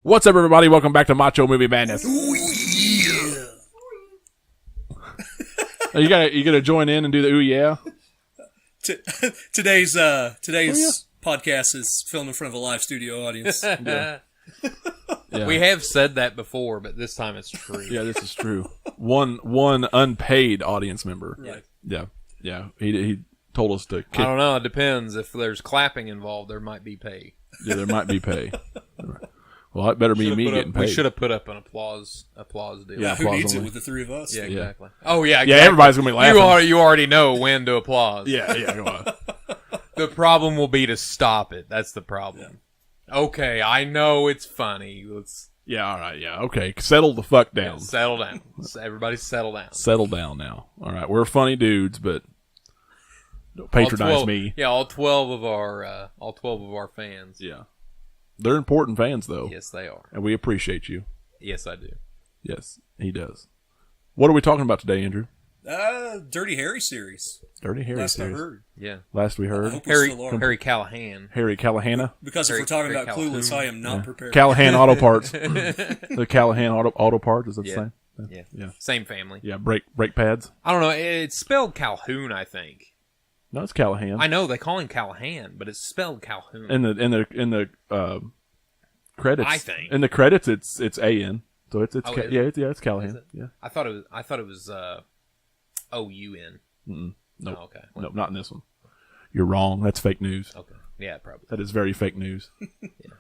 What's up, everybody? Welcome back to Macho Movie Madness. Ooh, yeah. You gotta join in and do the ooh yeah. Today's podcast is filmed in front of a live studio audience. Yeah. We have said that before, but this time it's true. Yeah, this is true. One unpaid audience member. Right. Yeah. He told us to kick. I don't know. It depends. If there's clapping involved, there might be pay. Yeah, there might be pay. Well, it better be me getting paid. We should have put up an applause deal. Yeah. Who needs it only. with the three of us? Yeah, exactly. Oh, yeah, exactly. Yeah, everybody's gonna be laughing. You already know when to applause. Yeah, go on. The problem will be to stop it. That's the problem. Yeah. Okay, I know it's funny. Let's all right, yeah, okay. Settle the fuck down. settle down. Everybody settle down. Settle down now. All right, we're funny dudes, but don't patronize me. Yeah, all 12 of our fans. Yeah. They're important fans, though. Yes, they are. And we appreciate you. Yes, I do. Yes, he does. What are we talking about today, Andrew? Dirty Harry series. Dirty Harry Last series. I heard. Yeah. Last we I heard. hope we still are. Harry Callahan. Harry Callahan. Because if we're talking about Clueless, I am not prepared. Callahan Auto Parts. The Callahan Auto Parts, is that the same? Yeah. Same family. Yeah, brake pads. I don't know. It's spelled Calhoun, I think. No, it's Callahan. I know they call him Callahan, but it's spelled Calhoun. In the credits. I think. In the credits it's AN. So it's it's Callahan. Is it? Yeah. I thought it was OUN. Nope. Oh, okay. Nope, not in this one. You're wrong. That's fake news. Okay. Yeah, probably. That is very fake news. Yeah.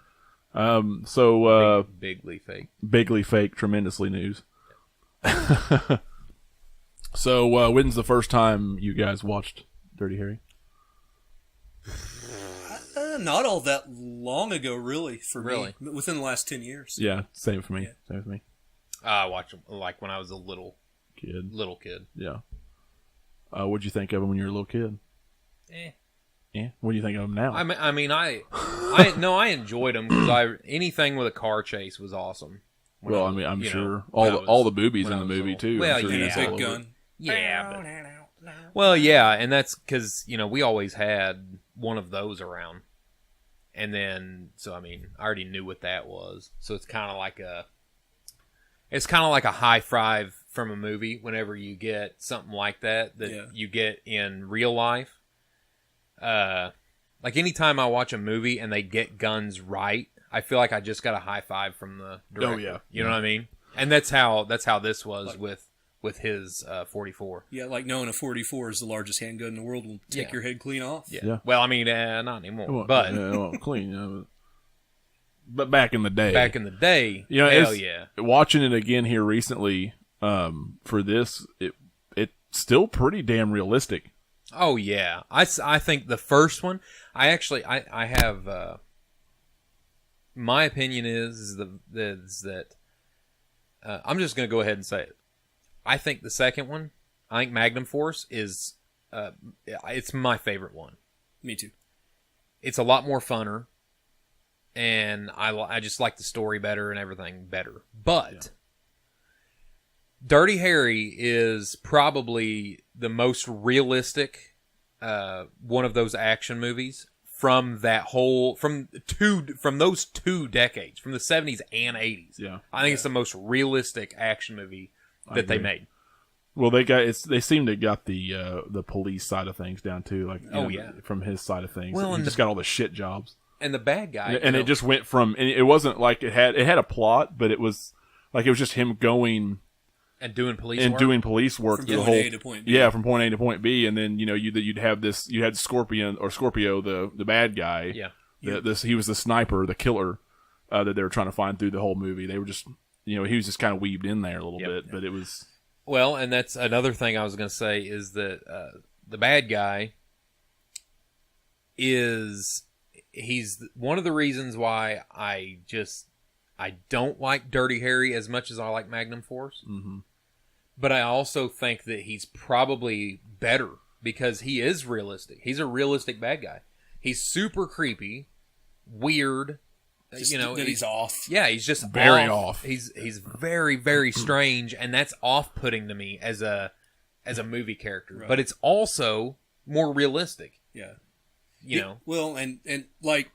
Bigly fake. Bigly fake, tremendously news. So, when's the first time you guys watched Dirty Harry? Not all that long ago, really, for Really? me. Within the last 10 years. Yeah, same for me. Yeah. Same with me. I watched them like when I was a little Kid. kid. Yeah. What'd you think of him when you were a little kid? Yeah. What do you think of him now? I enjoyed them because anything with a car chase was awesome. Well, I'm sure all the boobies in the movie too. Well, I'm sure yeah. he's all Big over gun. it. Yeah. Well, yeah, and that's because we always had one of those around, and then I already knew what that was. So it's kind of like a high five from a movie whenever you get something like that you get in real life. Like anytime I watch a movie and they get guns right, I feel like I just got a high five from the director. Oh yeah, you know what I mean? And that's how this was with his 44. Yeah, like knowing a 44 is the largest handgun in the world will take your head clean off. Yeah. Well, not anymore. Well, but clean. But back in the day, hell yeah. Watching it again here recently, for this, it's still pretty damn realistic. Oh yeah, I think the first one. I have. My opinion is that I'm just going to go ahead and say it. I think the second one, I think Magnum Force is, it's my favorite one. Me too. It's a lot more funner, and I just like the story better and everything better. But Dirty Harry is probably the most realistic one of those action movies from those two decades, from the 70s and 80s. Yeah. I think it's the most realistic action movie that they made. Well, they seem to got the police side of things down too. Like, from his side of things. Well, he just got all the shit jobs. And the bad guy, and it just went from. And it wasn't like it had a plot, but it was just him going and doing police work from through the point whole A to point B. Yeah, from point A to point B, and then you'd had Scorpio, the bad guy. Yeah, he was the sniper, the killer that they were trying to find through the whole movie. They were just he was just kind of weaved in there a little bit, but it was. Well, and that's another thing I was going to say is that the bad guy he's one of the reasons why I don't like Dirty Harry as much as I like Magnum Force. Mm-hmm. But I also think that he's probably better because he is realistic. He's a realistic bad guy. He's super creepy, weird. That he's off. Yeah, he's just very off. He's very, very strange, and that's off-putting to me as a movie character. Right. But it's also more realistic. Yeah. You know. Well, and like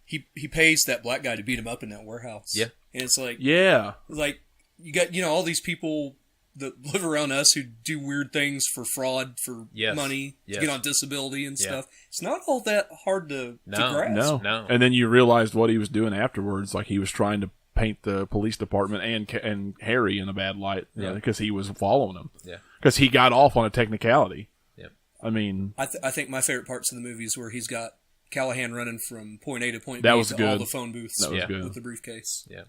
he pays that black guy to beat him up in that warehouse. Yeah. And it's like, Yeah. like you got, all these people that live around us who do weird things for fraud, for money, to get on disability and stuff. It's not all that hard to grasp. No. And then you realized what he was doing afterwards. Like, he was trying to paint the police department and Harry in a bad light because he was following them. Yeah. Because he got off on a technicality. Yeah. I mean... I think my favorite parts of the movie is where he's got Callahan running from point A to point that B was to good. all the phone booths That was good. with the briefcase. Yeah.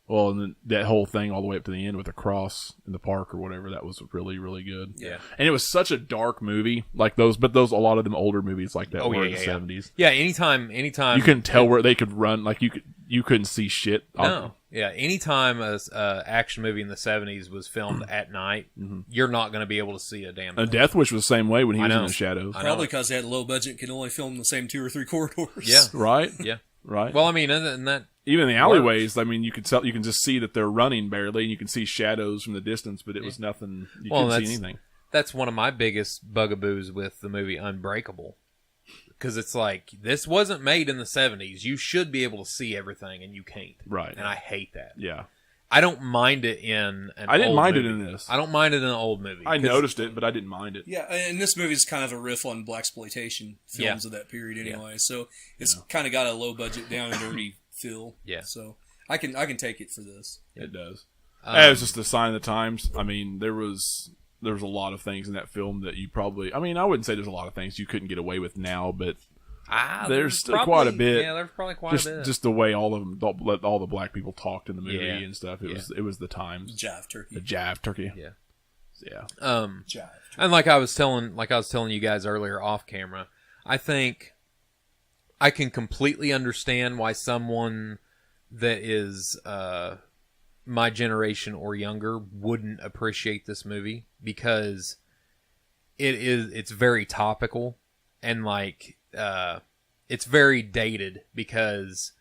Well, and then that whole thing all the way up to the end with the cross in the park or whatever, that was really, really good. Yeah. And it was such a dark movie, like those, but a lot of them older movies like that were in the 70s. Yeah, anytime you couldn't tell where they could run, like you couldn't see shit. No. Yeah, anytime a action movie in the 70s was filmed at night, you're not going to be able to see a damn thing. And Death Wish was the same way when he was in the shadows. Probably because they had a low budget, could only film the same 2 or 3 corridors. Yeah. Right? Yeah. Right. Well, I mean, other than that, even in the alleyways, I mean, you can just see that they're running barely, and you can see shadows from the distance, but it was nothing. You couldn't see anything. That's one of my biggest bugaboos with the movie Unbreakable, because it's like, this wasn't made in the 70s. You should be able to see everything, and you can't. Right. And I hate that. Yeah. I don't mind it in an I didn't old mind movie. it in this. I don't mind it in an old movie. I noticed it, but I didn't mind it. Yeah, and this movie is kind of a riff on blaxploitation films of that period anyway. So it's kind of got a low budget, down and dirty feel. Yeah. So I can take it for this. It does. It was just a sign of the times. I mean, there was a lot of things in that film that you probably... I mean, I wouldn't say there's a lot of things you couldn't get away with now, but there's still quite a bit. Yeah, there's probably quite a bit. Just the way all the black people talked in the movie and stuff. It was the times. Jive turkey. The jive turkey. Yeah. Yeah. Jive turkey. And like I was telling you guys earlier off camera, I think I can completely understand why someone that is my generation or younger wouldn't appreciate this movie, because it's very topical, and like it's very dated because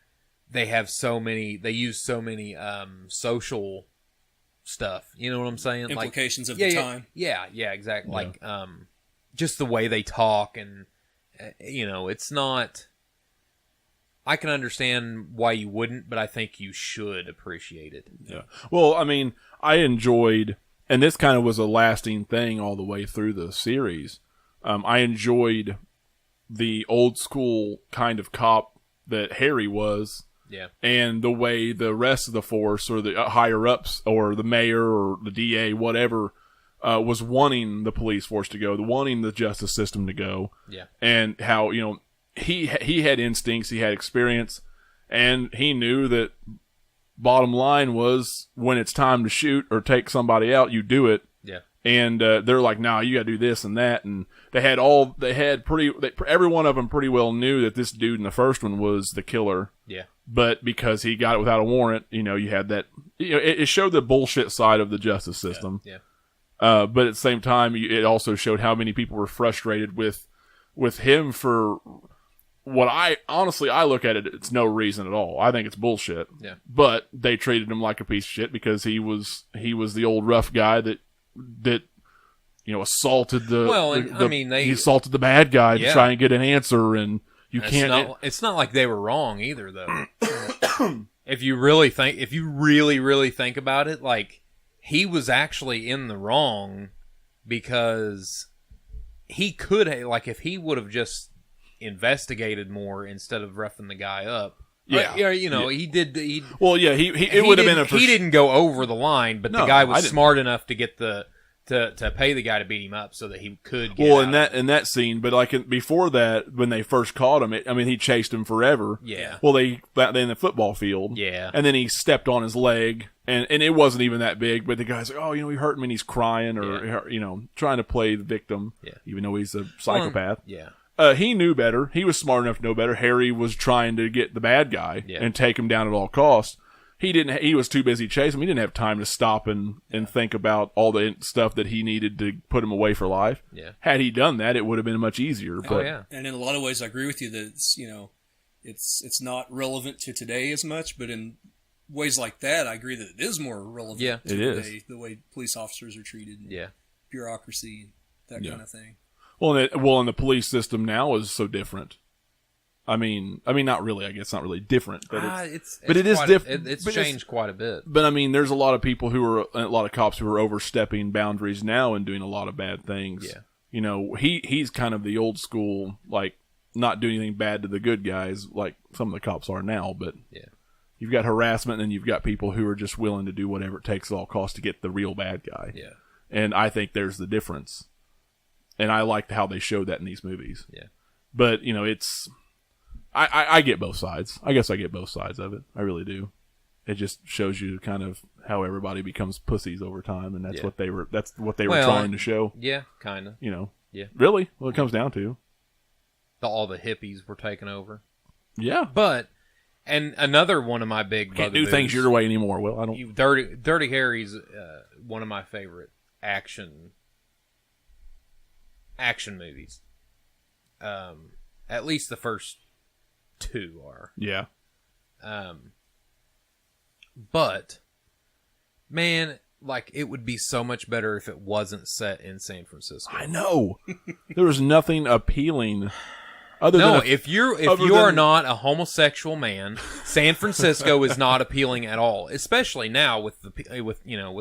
they use so many social stuff. You know what I'm saying? Implications of the time. Yeah, exactly. Yeah. Like just the way they talk, and it's not... I can understand why you wouldn't, but I think you should appreciate it. Yeah. Well, I mean, I enjoyed, and this kind of was a lasting thing all the way through the series. I enjoyed the old school kind of cop that Harry was. Yeah. And the way the rest of the force, or the higher ups, or the mayor, or the DA, whatever, was wanting the police force to go, wanting the justice system to go. Yeah. And how, he had instincts, he had experience, and he knew that bottom line was, when it's time to shoot or take somebody out, you do it. Yeah. And they're like, "No, you got to do this and that." And every one of them pretty well knew that this dude in the first one was the killer. Yeah. But because he got it without a warrant, you had that. It showed the bullshit side of the justice system. Yeah. But at the same time, it also showed how many people were frustrated with him for what I look at it. It's no reason at all. I think it's bullshit. Yeah. But they treated him like a piece of shit because he was the old rough guy that assaulted he assaulted the bad guy to try and get an answer, and it's not like they were wrong either, though. If you really think about it, like, he was actually in the wrong, because he could, like, if he would have just investigated more instead of roughing the guy up. Yeah. He did. It would have been he didn't go over the line, but the guy was smart enough to get to pay the guy to beat him up so that he could get out. in that scene, but like before that, when they first caught him, he chased him forever. Yeah. Well, they in the football field. Yeah. And then he stepped on his leg, and it wasn't even that big, but the guy's like, "Oh, he hurt me," and he's crying, or trying to play the victim. Yeah. Even though he's a psychopath. Yeah. He knew better. He was smart enough to know better. Harry was trying to get the bad guy and take him down at all costs. He was too busy chasing him. He didn't have time to stop and think about all the stuff that he needed to put him away for life. Yeah. Had he done that, it would have been much easier. But, And in a lot of ways, I agree with you that it's not relevant to today as much, but in ways like that, I agree that it is more relevant to today, the way police officers are treated, and bureaucracy, that kind of thing. Well, and the police system now is so different. I mean, not really. I guess not really different, but it is different. It's changed quite a bit. But I mean, there's a lot of people a lot of cops who are overstepping boundaries now and doing a lot of bad things. Yeah. You know, he's kind of the old school, like not doing anything bad to the good guys, like some of the cops are now. But yeah, you've got harassment, and you've got people who are just willing to do whatever it takes at all costs to get the real bad guy. Yeah. And I think there's the difference. And I liked how they showed that in these movies. Yeah. But, you know, it's... I get both sides. I guess I get both sides of it. I really do. It just shows you kind of how everybody becomes pussies over time, and that's what they were trying to show. Yeah, kind of. You know. Yeah. Really? Well, it comes down to. All the hippies were taken over. Yeah. But, and another one of my big can't do things your way anymore. Well, I don't... Dirty Harry's one of my favorite action movies. At least the first two are. Yeah. But man, like, it would be so much better if it wasn't set in San Francisco. I know. There was nothing appealing other than if you are not a homosexual man, San Francisco is not appealing at all, especially now with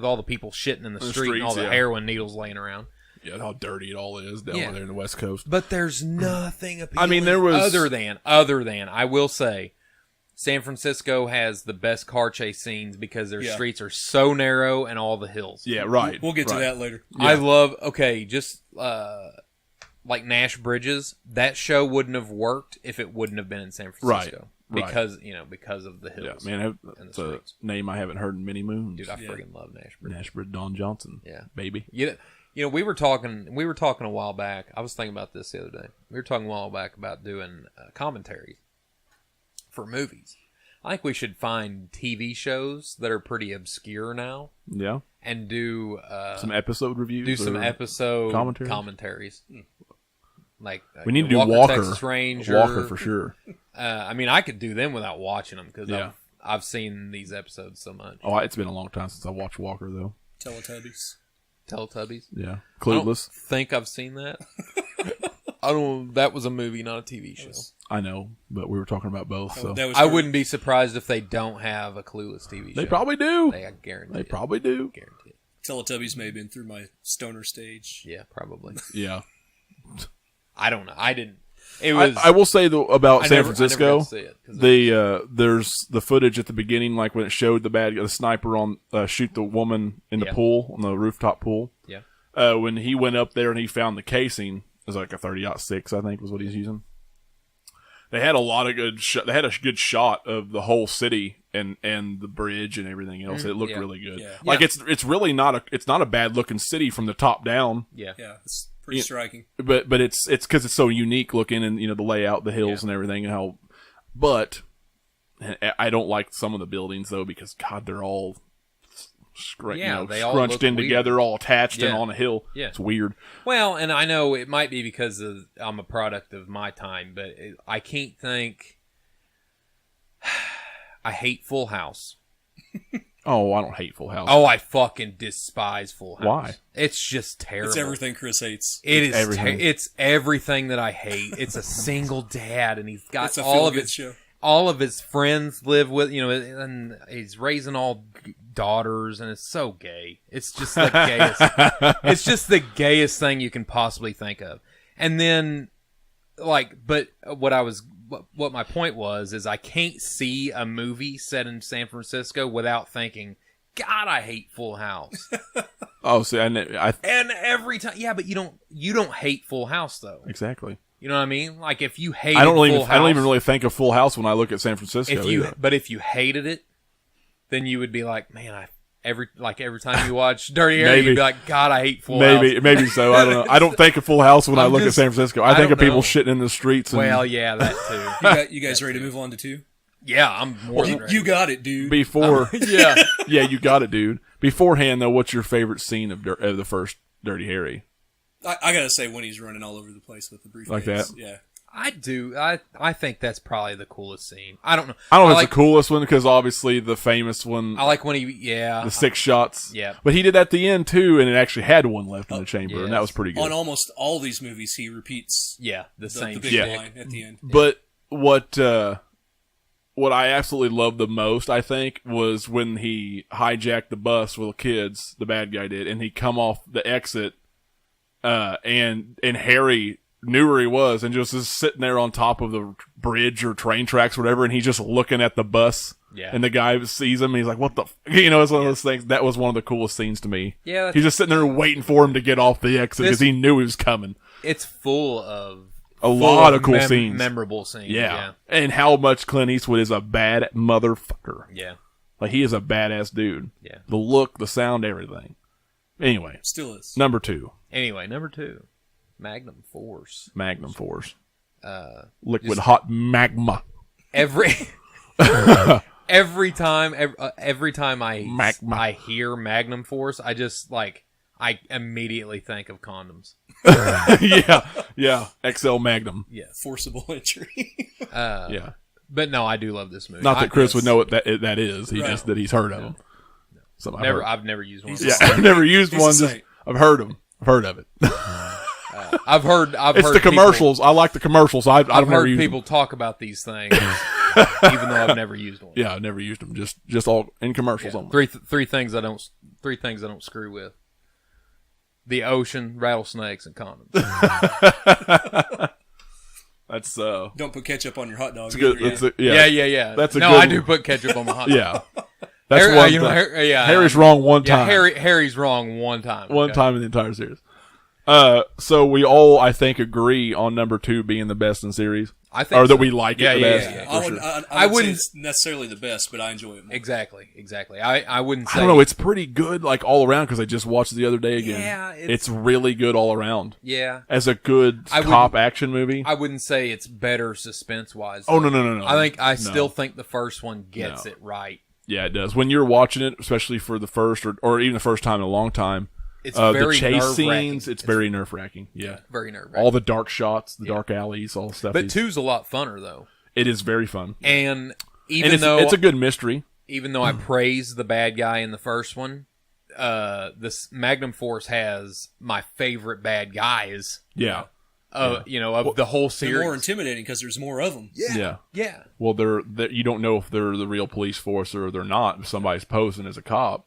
all the people shitting in the street and all the heroin needles laying around. Yeah, how dirty it all is down there in the West Coast. But there's nothing appealing. I mean, there was other than I will say, San Francisco has the best car chase scenes because their streets are so narrow and all the hills. Yeah, right. We'll get to that later. Yeah. I love just like Nash Bridges. That show wouldn't have worked if it wouldn't have been in San Francisco. Right. Because of the hills. Yeah, man, that's a name I haven't heard in many moons. Dude, I freaking love Nash Bridges. Nash Bridges, Don Johnson. Yeah, baby. Yeah. You know, we were talking a while back. I was thinking about this the other day. We were talking a while back about doing commentaries for movies. I think we should find TV shows that are pretty obscure now. Yeah. And do some episode reviews. Do some episode commentaries. Like we need to do Walker, Texas Ranger. Walker for sure. I mean, I could do them without watching them because I've seen these episodes so much. Oh, it's been a long time since I watched Walker though. Teletubbies. Yeah. Clueless. I don't think I've seen that. I don't. That was a movie, not a TV show. I know, but we were talking about both. So I wouldn't be surprised if they don't have a Clueless TV show. They probably do. I guarantee. They probably do. Guarantee it. Teletubbies may have been through my stoner stage. Yeah, probably. Yeah. I don't know. I didn't. It was. I will say though about San Francisco. There's the footage at the beginning, like when it showed the sniper on shoot the woman in the pool, on the rooftop pool. Yeah. When he went up there and he found the casing, it was like a 30-06, I think, was what he's using. They had a lot of good. They had a good shot of the whole city and the bridge and everything else. It looked really good. Yeah. Like it's really not a bad looking city from the top down. Yeah. It's pretty striking. But it's because it's so unique looking, and the layout, the hills and everything, and how. But I don't like some of the buildings though, because God, they're all scrunched in together, all attached and on a hill. Yeah, it's weird. Well, and I know it might be because I'm a product of my time, but I can't think. I hate Full House. Oh, I don't hate Full House. Oh, I fucking despise Full House. Why? It's just terrible. It's everything Chris hates. It's everything. It's everything that I hate. It's a single dad, and he's got all of his show. All of his friends live with, and he's raising all daughters, and it's so gay. It's just the gayest. It's just the gayest thing you can possibly think of. And then, but what my point was is I can't see a movie set in San Francisco without thinking, God, I hate Full House. Oh, see, and every time, but you don't hate Full House though. Exactly. You know what I mean? Like if you hate, I don't even really think of Full House when I look at San Francisco. But if you hated it, then you would be like, man, every time you watch Dirty Harry, you'd be like, God, I hate Full House. Maybe so. I don't know. I don't think of Full House when I look at San Francisco. I think of people shitting in the streets. Well, yeah, that too. You guys ready to move on to 2? Yeah, I'm more than ready. You got it, dude. Before, yeah, you got it, dude. Beforehand, though, what's your favorite scene of the first Dirty Harry? I gotta say when he's running all over the place with the briefcase. Like that? Yeah. I do. I think that's probably the coolest scene. I don't know. I don't know if it's the coolest one, because obviously the famous one. I like when the 6 shots. Yeah. But he did at the end too, and it actually had one left in the chamber, and that was pretty good. On almost all these movies, he repeats the same big line at the end. But what I absolutely loved the most, I think, was when he hijacked the bus with the kids, the bad guy did, and he come off the exit, and Harry knew where he was and just is sitting there on top of the bridge or train tracks or whatever, and he's just looking at the bus. Yeah. And the guy sees him, and he's like, what the it's one of those things. That was one of the coolest scenes to me. Yeah. He's just sitting there waiting for him to get off the exit because he knew he was coming. It's full of a lot of cool scenes. Memorable scenes. Yeah. And how much Clint Eastwood is a bad motherfucker. Yeah. Like, he is a badass dude. Yeah. The look, the sound, everything. Anyway. Still is. Number 2. Anyway, number 2. Magnum Force. Magnum Force. Liquid hot magma. Every time I hear Magnum Force, I just I immediately think of condoms. yeah. XL Magnum. Yeah, forcible entry. Yeah. But no, I do love this movie. Not that Chris would know what that is. He just that he's heard of them. No. I've never used one. Yeah, I've never used one. I've heard them. I've heard of it. I've heard the commercials. I like the commercials. I've heard people talk about these things, even though I've never used one. Yeah, I've never used them. Just all in commercials. Yeah. Three things I don't screw with: the ocean, rattlesnakes, and condoms. That's don't put ketchup on your hot dog. It's good. Yeah. I do put ketchup on my hot dog. Yeah. That's one thing. Harry's wrong one time. Harry's wrong one time. One time in the entire series. So we all, I think, agree on number 2 being the best in series. I think, or that we like it the best. Yeah. I wouldn't say it's necessarily the best, but I enjoy it more. Exactly. I wouldn't say. I don't know. It's pretty good, all around, because I just watched it the other day again. Yeah, it's really good all around. Yeah, as a good cop action movie. I wouldn't say it's better suspense wise. Oh no. I still think the first one gets it right. Yeah, it does. When you're watching it, especially for the first or even the first time in a long time. It's very the chase nerve-wracking. scenes, it's very nerve-wracking. Yeah. Very nerve-wracking. All the dark shots, the dark alleys, all the stuff. But 2's a lot funner, though. It is very fun. And though it's a good mystery. Even though I praise the bad guy in the first one, this Magnum Force has my favorite bad guys. Yeah. Of the whole series. They're more intimidating because there's more of them. Yeah. Well, they're you don't know if they're the real police force or they're not. If somebody's posing as a cop,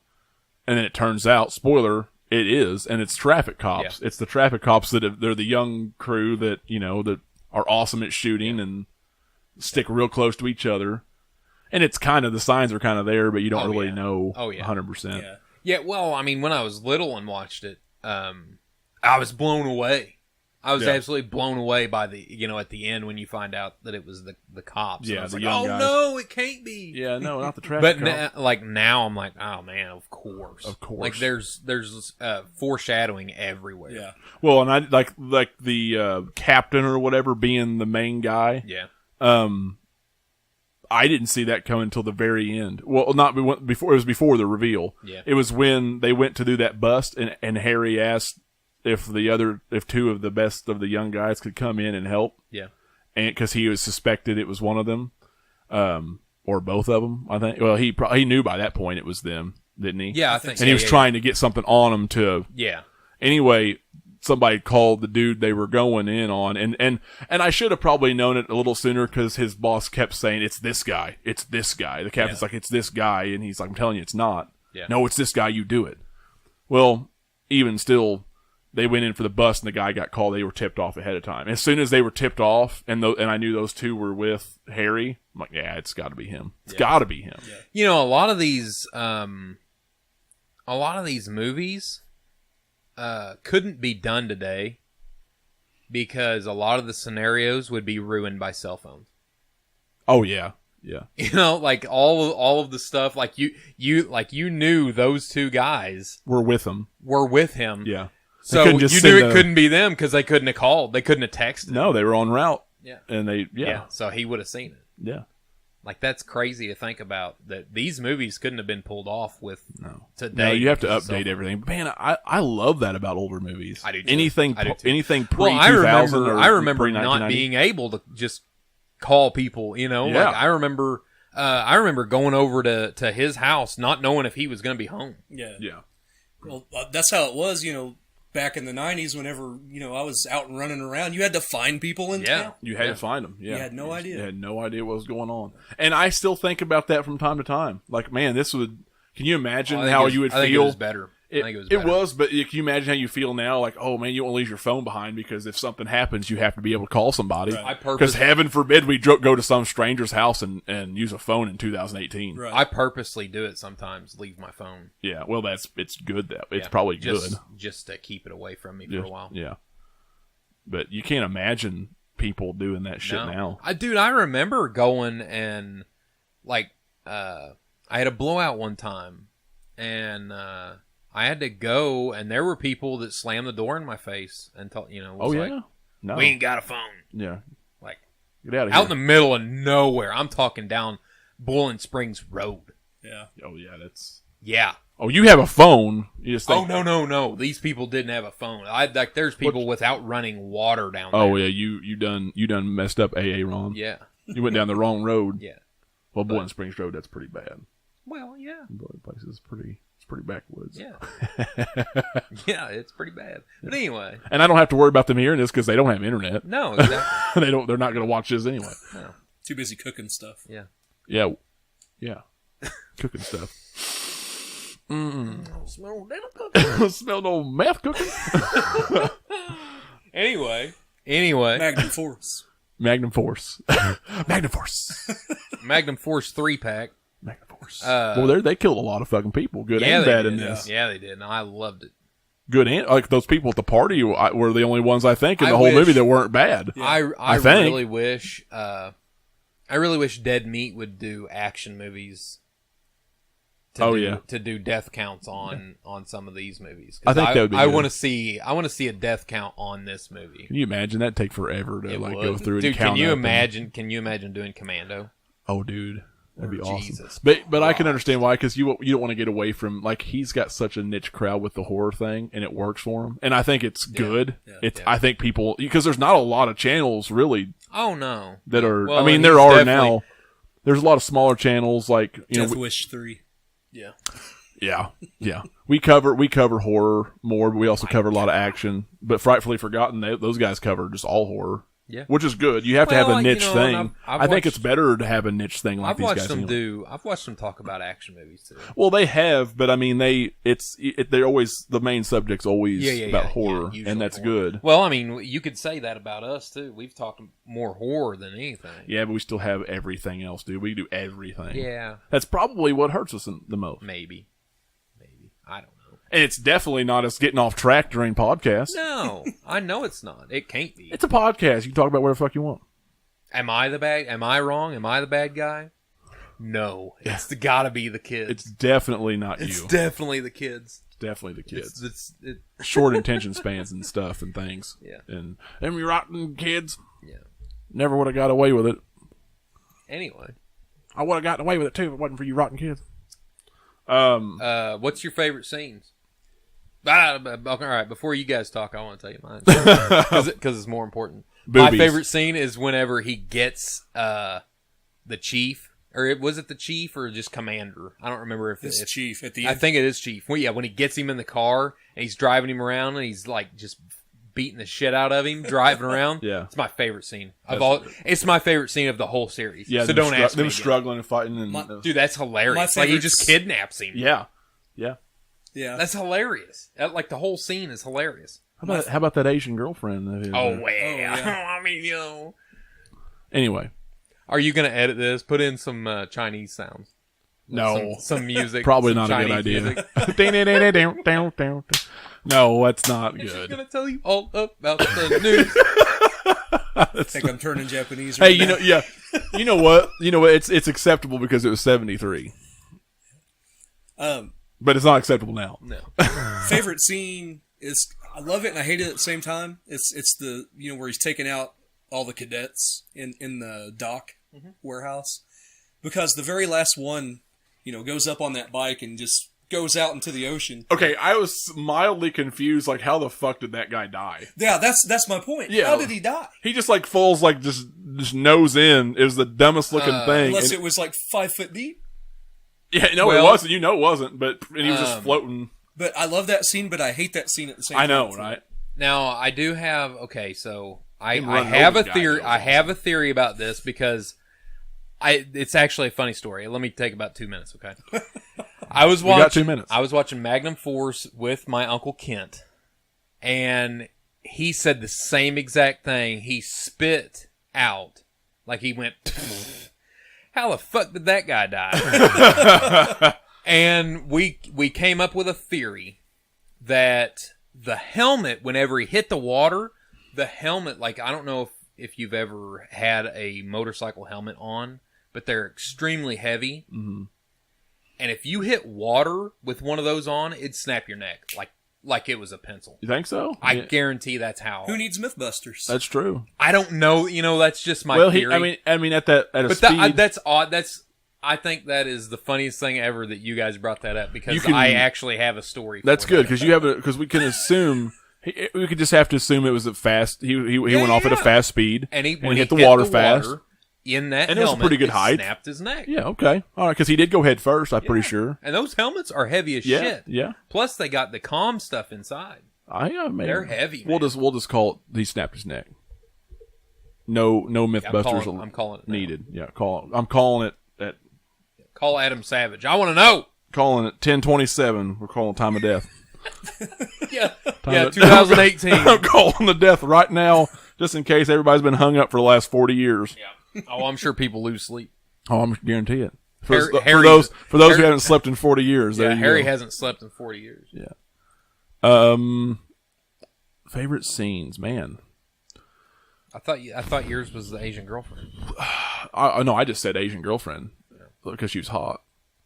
and then it turns out, spoiler, it is, and it's traffic cops. Yeah. It's the traffic cops they're the young crew that that are awesome at shooting and stick real close to each other. And it's kind of the signs are kind of there, but you don't really know 100%. Yeah. Yeah. Well, I mean, when I was little and watched it, I was blown away. I was absolutely blown away by the, at the end when you find out that it was the cops. Yeah, the young guys. No, it can't be. Yeah, no, not the traffic cops. But now I'm like, oh man, of course. Like there's foreshadowing everywhere. Yeah. Well, and I like the captain or whatever being the main guy. Yeah. I didn't see that coming until the very end. Well, not before. It was before the reveal. Yeah. It was when they went to do that bust, and Harry asked if 2 of the best of the young guys could come in and help. Yeah. And because he was suspected it was one of them, or both of them, I think. Well, he knew by that point it was them, didn't he? Yeah, I think so. And he was trying to get something on them to. Yeah. Anyway, somebody called the dude they were going in on, and I should have probably known it a little sooner because his boss kept saying, it's this guy. The captain's like, it's this guy, and he's like, I'm telling you, it's not. Yeah. No, it's this guy, you do it. Well, even still, they went in for the bus, and the guy got called. They were tipped off ahead of time. As soon as they were tipped off, and I knew those 2 were with Harry, I'm like, yeah, it's got to be him. It's got to be him. Yeah. A lot of these movies couldn't be done today because a lot of the scenarios would be ruined by cell phones. Oh yeah. Yeah. Like all of the stuff, like you knew those 2 guys were with him. Yeah. So you knew it couldn't be them because they couldn't have called. They couldn't have texted. No, they were en route. Yeah. And so he would have seen it. Yeah. Like, that's crazy to think about, that these movies couldn't have been pulled off with today. No, you have to update everything. Man, I love that about older movies. I do too. Anything pre-2000 well, I remember not being able to just call people, Yeah. Like, I remember going over to his house not knowing if he was going to be home. Yeah. Yeah. Well, that's how it was, back in the 90s, whenever, I was out and running around, you had to find people in town. You had to find them. Yeah. You had no idea. You had no idea what was going on. And I still think about that from time to time. Like, man, can you imagine how you would feel? I think it was better. It was, but can you imagine how you feel now? Like, oh man, you won't leave your phone behind because if something happens, you have to be able to call somebody. Right. Because heaven forbid we go to some stranger's house and use a phone in 2018. Right. I purposely do it sometimes. Leave my phone. Yeah, well, it's good. It's probably good just to keep it away from me for a while. Yeah, but you can't imagine people doing that shit now. I remember going and I had a blowout one time, and I had to go, and there were people that slammed the door in my face and told, no, we ain't got a phone. Yeah, like get out of here. Out in the middle of nowhere. I'm talking down Bowling Springs Road. Yeah. Oh yeah, that's Oh, you have a phone. You just think, no. These people didn't have a phone. There's people without running water down there. Oh yeah, you done messed up, Ron. Yeah, you went down the wrong road. Yeah. Well, Bowling Springs Road, that's pretty bad. Well, yeah. The place is pretty backwoods. Yeah. Yeah, it's pretty bad. But anyway. And I don't have to worry about them hearing this because they don't have internet. No, exactly. They're not going to watch this anyway. No. Too busy cooking stuff. Yeah. Yeah. Cooking stuff. Smell no meth cooking. Anyway. Magnum Force. Magnum Force 3-pack. Magnum Force. Well, they killed a lot of fucking people, good and bad in this. Yeah, they did. And I loved it. Good and like those people at the party were the only ones I think in the whole movie that weren't bad. Yeah. I really wish. I really wish Dead Meat would do action movies. To do death counts on some of these movies. I think that would be. I want to see a death count on this movie. Can you imagine that? Take forever to go through and Can count. you imagine doing Commando? Oh, dude. That'd be awesome. Jesus. But I can understand why, because you don't want to get away from, like, he's got such a niche crowd with the horror thing, and it works for him. And I think it's good. Yeah. I think people, because there's not a lot of channels, really. Oh, no. That are, well, I mean, there are now. There's a lot of smaller channels, like, Death Wish 3. Yeah. Yeah. We cover horror more, but we also cover a lot of action. But Frightfully Forgotten, those guys cover just all horror. Yeah. Which is good. You have to have a niche thing. I think it's better to have a niche thing like these guys. I've watched them talk about action movies too. Well, they have, but I mean, they're always, the main subject's always about horror, and that's horror. Good. Well, I mean, you could say that about us too. We've talked more horror than anything. Yeah, but we still have everything else, dude. We do everything. Yeah. That's probably what hurts us the most. Maybe. I don't know. And it's definitely not us getting off track during podcasts. No, I know it's not. It can't be. It's a podcast. You can talk about whatever the fuck you want. Am I wrong? Am I the bad guy? No. It's gotta be the kids. It's definitely not you. It's definitely the kids. It's definitely the kids. It's short attention spans and stuff and things. Yeah. And them you rotten kids. Yeah. Never would have got away with it. Anyway. I would have gotten away with it too if it wasn't for you rotten kids. What's your favorite scenes? All right, before you guys talk, I want to tell you mine because it's more important. Boobies. My favorite scene is whenever he gets the chief, or was it the chief or just commander? I don't remember if it's chief at the end. I think it is chief. Well, yeah, when he gets him in the car and he's driving him around and he's like just beating the shit out of him driving around. Yeah, it's my favorite scene it's my favorite scene of the whole series. Yeah, so don't ask me. Them struggling and fighting, and dude, that's hilarious. Like he just kidnaps him. Yeah. That's hilarious. Like the whole scene is hilarious. How about that Asian girlfriend? I mean, Anyway, are you gonna edit this? Put in some Chinese sounds. No, some music. Probably not Chinese a good idea. No, that's not good. She's gonna tell you all about the news. I think I'm turning Japanese. Right now. You know what? It's acceptable because it was 73. But it's not acceptable now. No. Favorite scene is, I love it and I hate it at the same time. It's the where he's taking out all the cadets in the dock warehouse, because the very last one goes up on that bike and just goes out into the ocean. Okay, I was mildly confused. Like, how the fuck did that guy die? Yeah, that's my point. Yeah, how did he die? He just like falls like just nose in. It was the dumbest looking thing. Unless it was like 5 foot deep. Yeah, no, it wasn't. It wasn't. But he was just floating. But I love that scene, but I hate that scene at the same time. I know, right? Now I do have so I Him running have over a the guy, theory. that was I have a theory about this because it's actually a funny story. Let me take about 2 minutes, okay? I was watching. got 2 minutes. I was watching Magnum Force with my Uncle Kent, and he said the same exact thing. He spit out like he went. How the fuck did that guy die? And we came up with a theory that the helmet, whenever he hit the water, the helmet, like, I don't know if you've ever had a motorcycle helmet on, but they're extremely heavy. Mm-hmm. And if you hit water with one of those on, it'd snap your neck like it was a pencil. You think so? I guarantee that's how. Who needs Mythbusters? That's true. I don't know. That's just my theory. I mean, at a but speed. that's odd. I think that is the funniest thing ever that you guys brought that up because I actually have a story. That's good because we can assume we could just have to assume it was a fast. He went off at a fast speed and he hit the water fast. In that and helmet, it was a pretty good height. Snapped his neck. Yeah, okay, all right, because he did go head first. I'm pretty sure. And those helmets are heavy as Yeah, shit. yeah. Plus, they got the comm stuff inside. Maybe. They're heavy. We'll just call it. He snapped his neck. No MythBusters I'm calling it now. needed. Yeah, I'm calling it at. Call Adam Savage. I want to know. Calling it 10:27. We're calling time of death. Yeah, 2018. 2018. I'm calling the death right now, just in case everybody's been hung up for the last 40 years. Yeah. Oh, I'm sure people lose sleep. Oh, I'm guarantee it. For Harry, those who haven't slept in 40 years. Yeah, there you Harry go. hasn't slept in 40 years. Yeah. Favorite scenes, man. I thought yours was the Asian girlfriend. No, I just said Asian girlfriend because she was hot.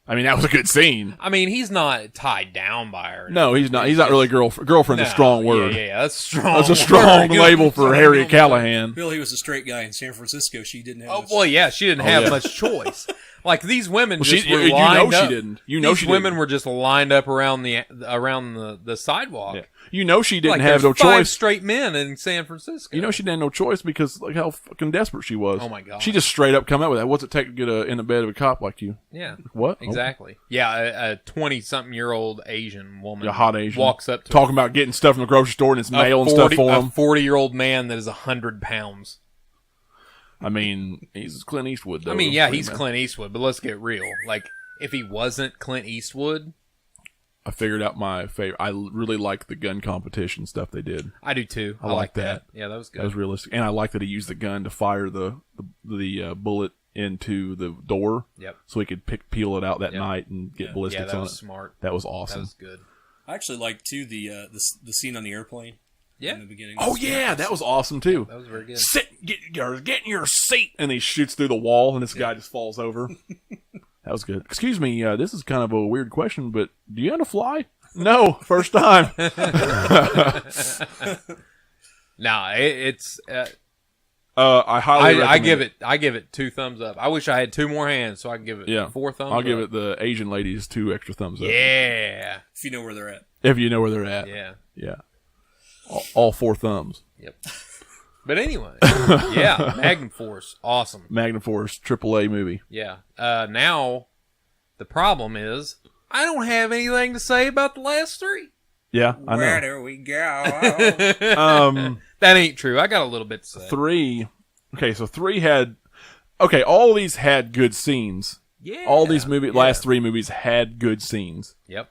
I mean, that was a good scene. I mean, he's not tied down by her. No, he's not. He's not really girlfriend's a strong word. Yeah, that's strong. That's a strong label for Harry Callahan. Bill, he was a straight guy in San Francisco. She didn't have. Oh, well, yeah, she didn't have much choice. Like these women, Well, just were lined up. She didn't. These women were just lined up around the sidewalk. Yeah. You know she didn't like have no there's 5 choice. straight men in San Francisco. You know she didn't have no choice because like how fucking desperate she was. Oh my god. She just straight up come out with that. What's it take to get in the bed of a cop like you? Yeah. What? Exactly. Yeah, a 20-something-year-old Asian woman, A hot Asian walks up to talking about getting stuff from the grocery store and it's mail and stuff for him. A 40-year-old man that is 100 pounds. I mean, he's Clint Eastwood, though. I mean, yeah, he's Clint Eastwood, but let's get real. Like, if he wasn't Clint Eastwood... I figured out my favorite. I really like the gun competition stuff they did. I do, too. I like that. Yeah, that was good. That was realistic. And I like that he used the gun to fire the bullet into the door. Yep. So he could peel it out that night and get ballistics on it. Yeah, that was smart. That was awesome. That was good. I actually liked, too, the scene on the airplane. Yeah. In the beginning. Oh, yeah, that was awesome, too. Yeah, that was very good. Get in your seat! And he shoots through the wall, and this guy just falls over. That was good. Excuse me, this is kind of a weird question, but do you know how to fly? No, first time. Nah, it's... I highly recommend I give it 2 thumbs up. I wish I had 2 more hands so I could give it 4 thumbs up. I'll give it the Asian ladies 2 extra thumbs up. Yeah. If you know where they're at. If you know where they're at. Yeah. Yeah. All 4 thumbs. Yep. But anyway, yeah, Magnum Force, awesome. Magnum Force, AAA movie. Yeah. Now, the problem is, I don't have anything to say about the last 3. Yeah, I know. Where do we go? That ain't true. I got a little bit to say. 3. Okay, so 3 had. Okay, all these had good scenes. Yeah. All these last 3 movies had good scenes. Yep.